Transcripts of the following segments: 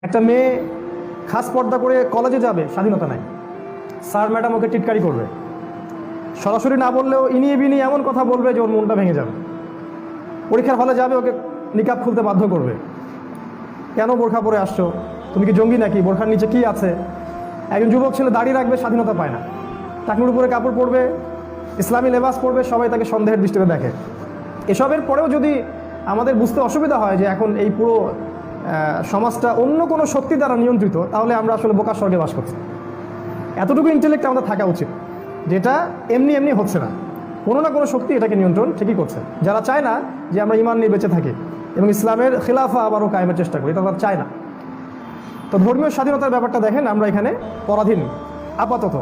একটা মেয়ে খাস পর্দা করে কলেজে যাবে, স্বাধীনতা নাই। স্যার ম্যাডাম ওকে টিটকারি করবে, সরাসরি না বললেও ইনিয়ে বিনিয়ে এমন কথা বলবে যে ওর মনটা ভেঙে যাবে। পরীক্ষার হলে যাবে, ওকে নিকাব খুলতে বাধ্য করবে। কেন বোরখা পরে আসছো? তুমি কি জঙ্গি নাকি? বোরখার নিচে কি আছে? একজন যুবক ছেলে দাঁড়িয়ে রাখবে, স্বাধীনতা পায় না। টাকনুর উপরে কাপড় পরবে, ইসলামী লেবাস পরবে, সবাই তাকে সন্দেহের দৃষ্টিতে দেখে। এসবের পরেও যদি আমাদের বুঝতে অসুবিধা হয় যে এখন এই পুরো সমাজটা অন্য কোনো শক্তি দ্বারা নিয়ন্ত্রিত, তাহলে আমরা আসলে বোকার স্বর্গে বাস করছি। এতটুকু ইন্টেলেক্ট আমাদের থাকা উচিত, যেটা এমনি এমনি হচ্ছে না, কোনো না কোনো শক্তি এটাকে নিয়ন্ত্রণ ঠিকই করছে। যারা চায় না যে আমরা ইমান নিয়ে বেঁচে থাকি এবং ইসলামের খিলাফা আবারও কায়েমের চেষ্টা করি, এটা তারা চায় না। তো ধর্মীয় স্বাধীনতার ব্যাপারটা দেখেন, আমরা এখানে পরাধীন আপাতত।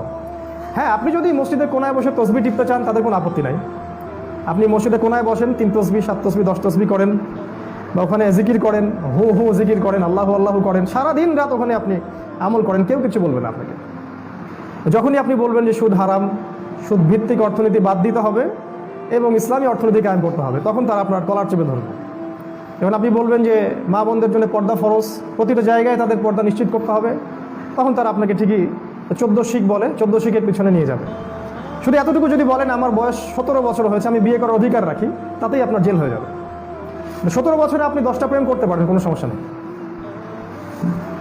হ্যাঁ, আপনি যদি মসজিদের কোনায় বসে তসবি টিপতে চান, তাদের কোনো আপত্তি নাই। আপনি মসজিদের কোনায় বসেন, 3 তসবি 7 তসবি 10 তসবি করেন, বা ওখানে জিকির করেন, হু হু জিকির করেন, আল্লাহু আল্লাহু করেন, সারাদিন রাত ওখানে আপনি আমল করেন, কেউ কিছু বলবে না আপনাকে। যখনই আপনি বলবেন যে সুদ হারাম, সুদ ভিত্তিক অর্থনীতি বাদ দিতে হবে এবং ইসলামী অর্থনীতি কায়েম করতে হবে, তখন তারা আপনার কলার চেপে ধরবে। যখন আপনি বলবেন যে মা বোনদের জন্য পর্দা ফরজ, প্রতিটা জায়গায় তাদের পর্দা নিশ্চিত করতে হবে, তখন তারা আপনাকে ঠিকই 14 শিখ বলে 14 শিখের পিছনে নিয়ে যাবে। শুধু এতটুকু যদি বলেন আমার বয়স 17 বছর হয়েছে, আমি বিয়ে করার অধিকার রাখি, তাতেই আপনার জেল হয়ে যাবে। 17 বছরে আপনি 10টা প্রেম করতে পারেন, কোনো সমস্যা নেই।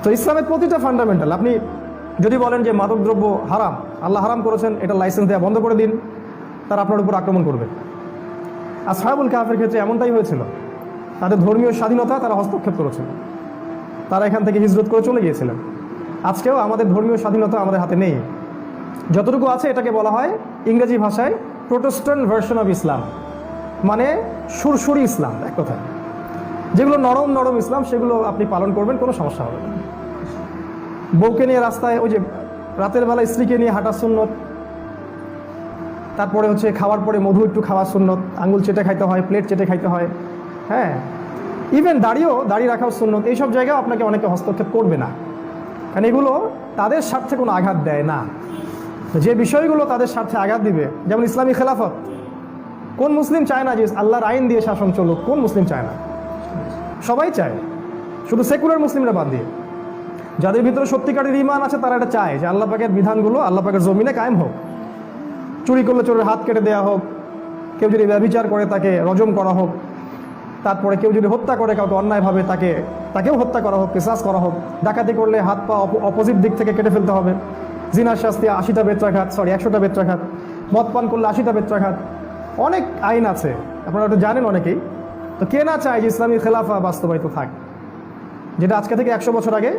তো ইসলামের প্রতিটা ফান্ডামেন্টাল, আপনি যদি বলেন যে মাদকদ্রব্য হারাম, আল্লাহ হারাম করেছেন, এটা লাইসেন্স দেওয়া বন্ধ করে দিন, তারা আপনার উপর আক্রমণ করবে। আসহাবুল কাহফের ক্ষেত্রে এমনটাই হয়েছিল। তাদের ধর্মীয় স্বাধীনতা তারা হস্তক্ষেপ করেছিল, তারা এখান থেকে হিজরত করে চলে গিয়েছিলেন। আজকেও আমাদের ধর্মীয় স্বাধীনতা আমাদের হাতে নেই। যতটুকু আছে এটাকে বলা হয় ইংরেজি ভাষায় প্রোটেস্ট্যান্ট ভার্সন অফ ইসলাম, মানে সুরসুরি ইসলাম। এক কথায় যেগুলো নরম নরম ইসলাম, সেগুলো আপনি পালন করবেন, কোনো সমস্যা হবে না। বউকে নিয়ে রাস্তায়, ওই যে রাতের বেলা স্ত্রীকে নিয়ে হাঁটা সুন্নত, তারপরে হচ্ছে খাওয়ার পরে মধু একটু খাওয়া সুন্নত, আঙুল চেটে খাইতে হয়, প্লেট চেটে খাইতে হয়। হ্যাঁ, ইভেন দাড়ি রাখাও সুন্নত। এইসব জায়গায় আপনাকে অনেকে হস্তক্ষেপ করবে না, কারণ এগুলো তাদের স্বার্থে কোনো আঘাত দেয় না। যে বিষয়গুলো তাদের স্বার্থে আঘাত দিবে, যেমন ইসলামী খেলাফত, কোন মুসলিম চায় না যে আল্লাহর আইন দিয়ে শাসন চলুক? কোন মুসলিম চায় না? সবাই চায়, শুধু সেকুলার মুসলিমরা বাদ দিয়ে। যাদের ভিতরে সত্যিকারের ঈমান আছে, তারা এটা চায় যে আল্লাহ পাকের বিধানগুলো আল্লাহ পাকের জমিনে কায়েম হোক। চুরি করলে চোরের হাত কেটে দেওয়া হোক, কেউ যদি ব্যভিচার করে তাকে রজম করা হোক, তারপরে কেউ যদি হত্যা করে কাউকে অন্যায়ভাবে তাকেও হত্যা করা হোক, কিসাস করা হোক। ডাকাতি করলে হাত পা অপোজিট দিক থেকে কেটে ফেলতে হবে। জিনার শাস্তি 80টা বেত্রাঘাত, 100টা বেত্রাঘাত। মদ পান করলে 80টা বেত্রাঘাত। অনেক আইন আছে, আপনারা ওটা জানেন অনেকেই। তো কে না চায় যে ইসলামী খেলাফা বাস্তবায়িত থাক, যেটা আজকে থেকে 100 বছর আগে